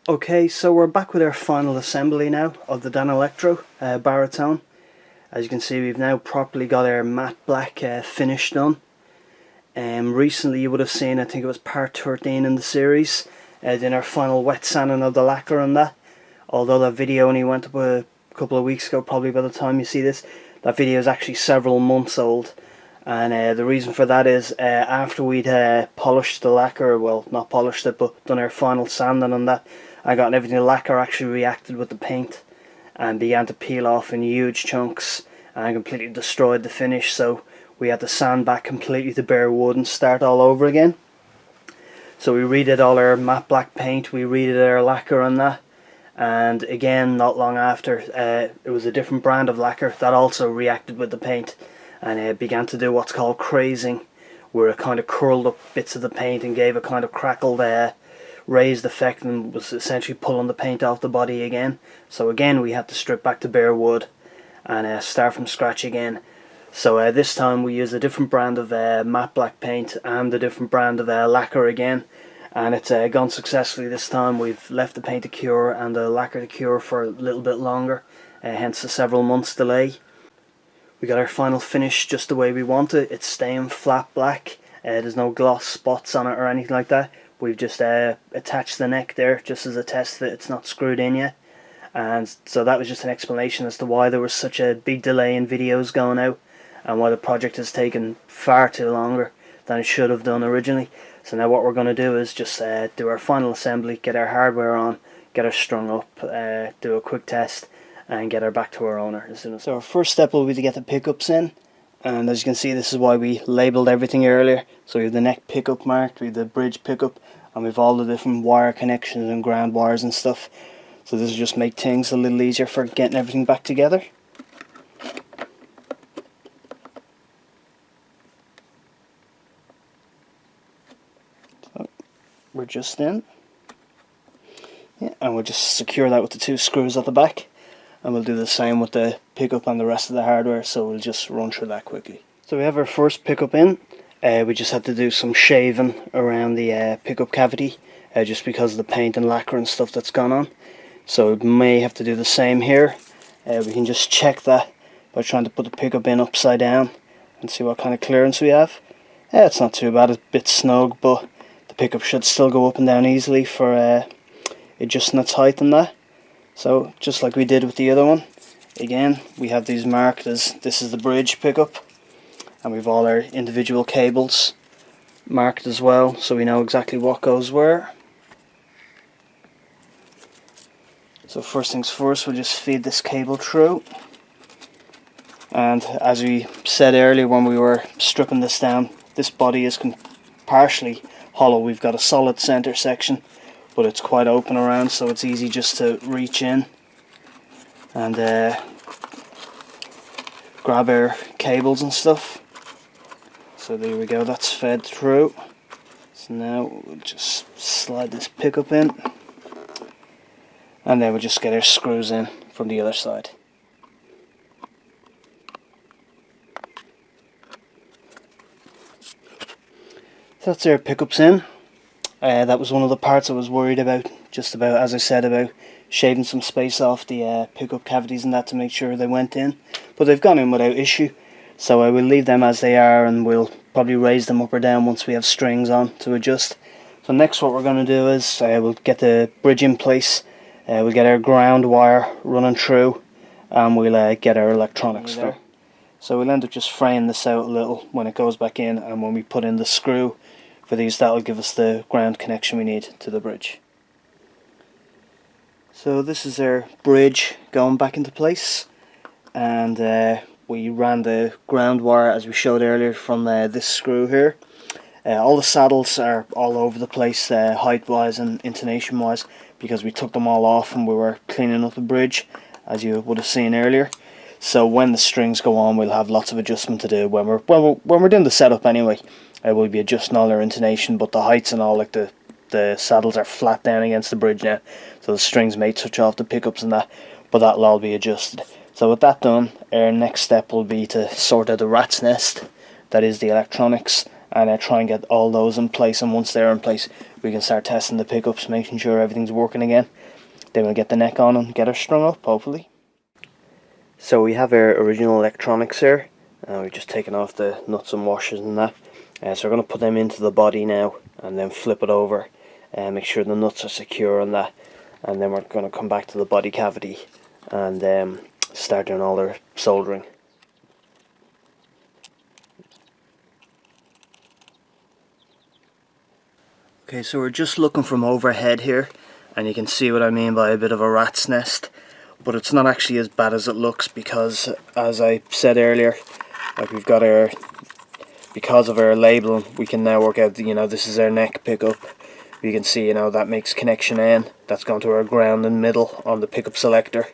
Okay, so we're back with our final assembly now of the Danelectro Baritone. As you can see, we've now properly got our matte black finish done. Recently you would have seen, I think it was part 13 in the series, in our final wet sanding of the lacquer on that. Although that video only went up a couple of weeks ago, probably by the time you see this, that video is actually several months old. And the reason for that is after we'd polished the lacquer, well, not polished it, but done our final sanding on that, I got everything. The lacquer actually reacted with the paint and began to peel off in huge chunks and completely destroyed the finish. So we had to sand back completely to bare wood and start all over again. So we redid all our matte black paint, we redid our lacquer on that, and again, not long after, it was a different brand of lacquer that also reacted with the paint and began to do what's called crazing, where it kind of curled up bits of the paint and gave a kind of crackled raised effect and was essentially pulling the paint off the body again. So again we had to strip back to bare wood and start from scratch again. So this time we used a different brand of matte black paint and a different brand of lacquer again, and it's gone successfully this time. We've left the paint to cure and the lacquer to cure for a little bit longer, hence the several months delay. We got our final finish just the way we want it. It's staying flat black, there's no gloss spots on it or anything like that. We've just attached the neck there just as a test that it's not screwed in yet. And so that was just an explanation as to why there was such a big delay in videos going out and why the project has taken far too longer than it should have done originally. So now what we're going to do is just do our final assembly, get our hardware on, get her strung up, do a quick test and get her back to our owner as soon as. So our first step will be to get the pickups in. And as you can see, this is why we labelled everything earlier. So we have the neck pickup marked, we have the bridge pickup, and we have all the different wire connections and ground wires and stuff. So this will just make things a little easier for getting everything back together. So we're just in. Yeah, and we'll just secure that with the two screws at the back. And we'll do the same with the pickup and the rest of the hardware, so we'll just run through that quickly. So we have our first pickup in. We just had to do some shaving around the pickup cavity, just because of the paint and lacquer and stuff that's gone on. So we may have to do the same here. We can just check that by trying to put the pickup in upside down and see what kind of clearance we have. It's not too bad, it's a bit snug, but the pickup should still go up and down easily for adjusting its height and that. So just like we did with the other one, again we have these marked as this is the bridge pickup, and we've all our individual cables marked as well, so we know exactly what goes where. So first things first, we'll just feed this cable through, and as we said earlier when we were stripping this down, this body is partially hollow. We've got a solid center section, but it's quite open around, so it's easy just to reach in and grab our cables and stuff. So there we go, that's fed through. So now we'll just slide this pickup in, and then we'll just get our screws in from the other side. So that's our pickups in. That was one of the parts I was worried about, just about, as I said, about shaving some space off the pickup cavities and that to make sure they went in. But they've gone in without issue, so I will leave them as they are, and we'll probably raise them up or down once we have strings on to adjust. So next what we're going to do is we'll get the bridge in place, we'll get our ground wire running through, and we'll get our electronics there. So we'll end up just fraying this out a little when it goes back in, and when we put in the screw for these, that will give us the ground connection we need to the bridge. So this is our bridge going back into place, and we ran the ground wire as we showed earlier from this screw here. All the saddles are all over the place, height wise and intonation wise, because we took them all off and we were cleaning up the bridge, as you would have seen earlier. So when the strings go on, we'll have lots of adjustment to do when we're doing the setup anyway. We'll be adjusting all our intonation, but the heights and all, like the saddles are flat down against the bridge now, so the strings may touch off the pickups and that, but that'll all be adjusted. So with that done, our next step will be to sort out the rat's nest, that is the electronics, and try and get all those in place, and once they're in place, we can start testing the pickups, making sure everything's working again. Then we'll get the neck on and get her strung up, hopefully. So we have our original electronics here. We've just taken off the nuts and washers and that. So we're going to put them into the body now and then flip it over and make sure the nuts are secure on that. And then we're going to come back to the body cavity and start doing all our soldering. Okay, so we're just looking from overhead here, and you can see what I mean by a bit of a rat's nest. But it's not actually as bad as it looks, because as I said earlier, like we've got our, because of our labeling, we can now work out, you know, this is our neck pickup. You can see, you know, that makes connection N. That's gone to our ground and middle on the pickup selector.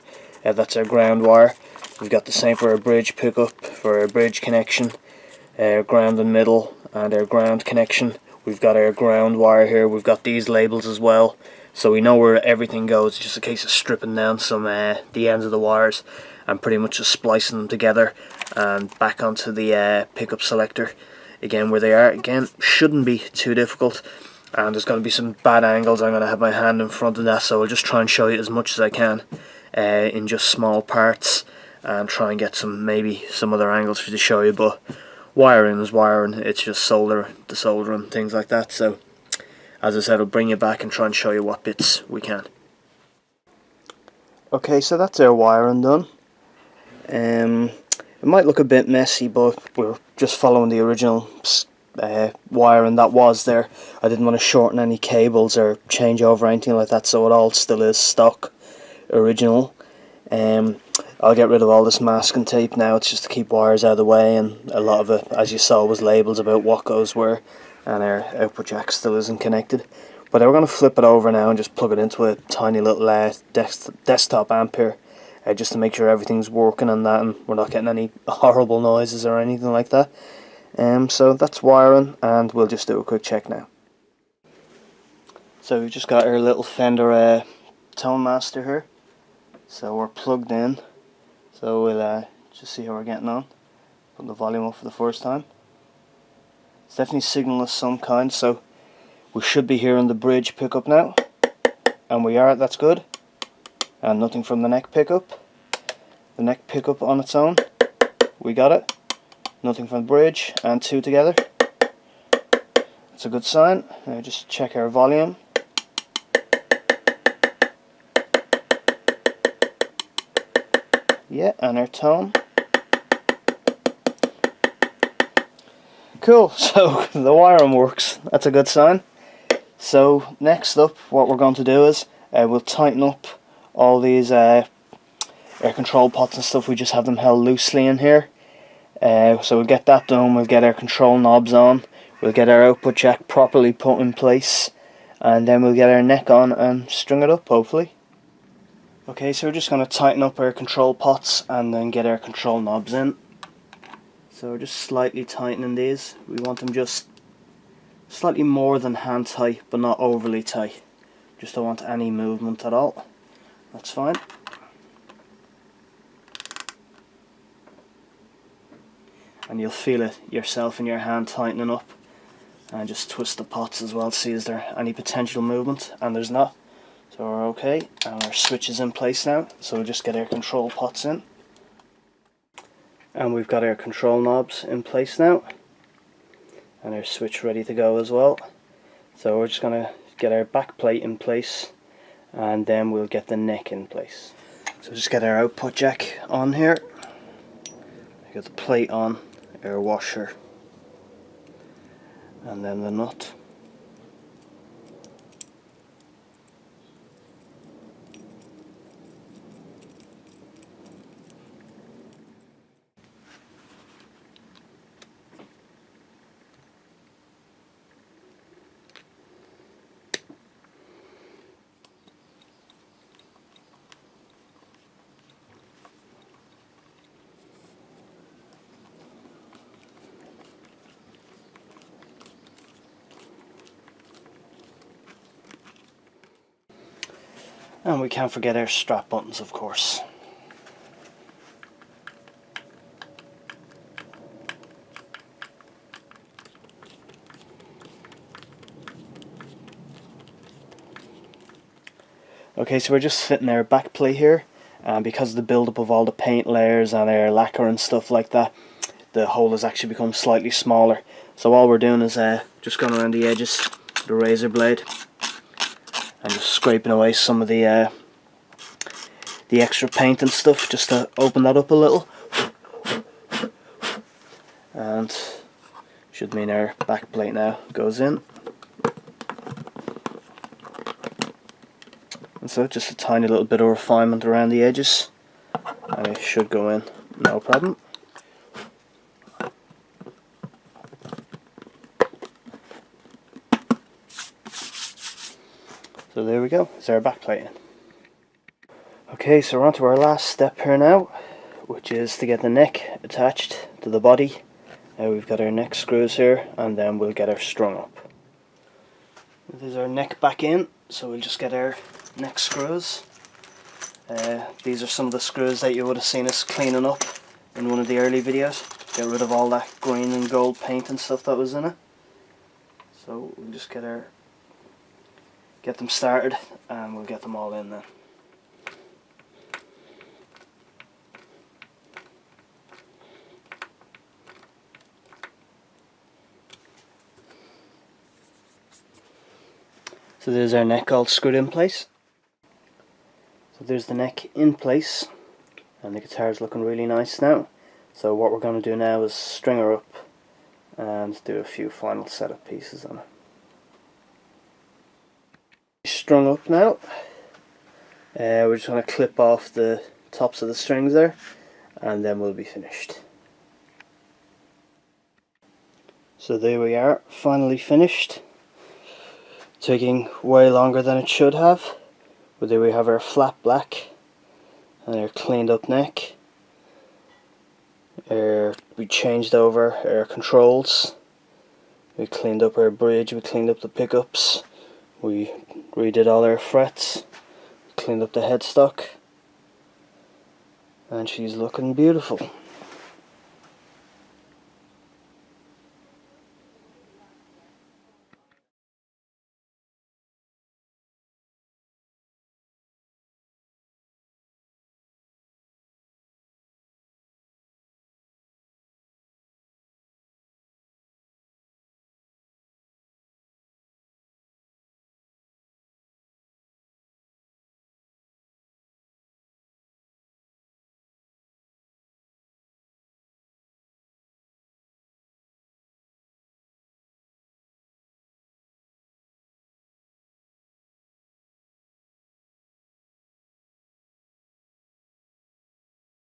That's our ground wire. We've got the same for our bridge pickup, for our bridge connection, our ground and middle, and our ground connection. We've got our ground wire here. We've got these labels as well, so we know where everything goes. It's just a case of stripping down some the ends of the wires and pretty much just splicing them together and back onto the pickup selector again where they are. Again, shouldn't be too difficult, and there's going to be some bad angles. I'm going to have my hand in front of that, so I'll just try and show you as much as I can in just small parts and try and get maybe some other angles for you to show you. But wiring is wiring, it's just solder and things like that. So as I said, I'll bring you back and try and show you what bits we can. Okay, so that's our wiring done. It might look a bit messy, but we're just following the original wiring that was there. I didn't want to shorten any cables or change over anything like that, so it all still is stock original. I'll get rid of all this masking tape now. It's just to keep wires out of the way, and a lot of it, as you saw, was labels about what goes where, and our output jack still isn't connected. But we're going to flip it over now and just plug it into a tiny little desktop amp here, just to make sure everything's working and that, and we're not getting any horrible noises or anything like that. So that's wiring, and we'll just do a quick check now. So we've just got our little Fender tone master here. So we're plugged in. So we'll just see how we're getting on. Put the volume up for the first time. It's definitely signal of some kind, so we should be hearing the bridge pickup now. And we are, that's good. And nothing from the neck pickup. The neck pickup on its own, we got it. Nothing from the bridge, and two together. That's a good sign. Now just check our volume. Yeah, and our tone. Cool, so the wiring works. That's a good sign. So next up, what we're going to do is we'll tighten up all these air control pots and stuff. We just have them held loosely in here. So we'll get that done. We'll get our control knobs on. We'll get our output jack properly put in place, and then we'll get our neck on and string it up, hopefully. Okay, so we're just going to tighten up our control pots and then get our control knobs in. So we're just slightly tightening these. We want them just slightly more than hand tight, but not overly tight. Just don't want any movement at all. That's fine. And you'll feel it yourself in your hand tightening up. And just twist the pots as well, see is there any potential movement, and there's not. So we're okay, and our switch is in place now, so we'll just get our control pots in. And we've got our control knobs in place now, and our switch ready to go as well. So we're just going to get our back plate in place, and then we'll get the neck in place. So just get our output jack on here. Get the plate on, our washer, and then the nut. And we can't forget our strap buttons, of course. Okay, so we're just fitting our back plate here, and because of the build up of all the paint layers and our lacquer and stuff like that, the hole has actually become slightly smaller. So all we're doing is just going around the edges with the razor blade and just scraping away some of the extra paint and stuff, just to open that up a little, and should mean our back plate now goes in. And so just a tiny little bit of refinement around the edges and it should go in no problem. So there we go, there's our back plate in. Okay, so we're on to our last step here now, which is to get the neck attached to the body. Now we've got our neck screws here, and then we'll get her strung up. There's our neck back in, so we'll just get our neck screws. These are some of the screws that you would have seen us cleaning up in one of the early videos. Get rid of all that green and gold paint and stuff that was in it. So we'll just get them started, and we'll get them all in then. So there's our neck all screwed in place. So there's the neck in place, and the guitar is looking really nice now. So what we're going to do now is string her up and do a few final setup pieces on it. Strung up now. We're just going to clip off the tops of the strings there, and then we'll be finished. So there we are, finally finished. Taking way longer than it should have. But there we have our flat black and our cleaned up neck. We changed over our controls. We cleaned up our bridge, we cleaned up the pickups. We redid all our frets. Cleaned up the headstock. And she's looking beautiful.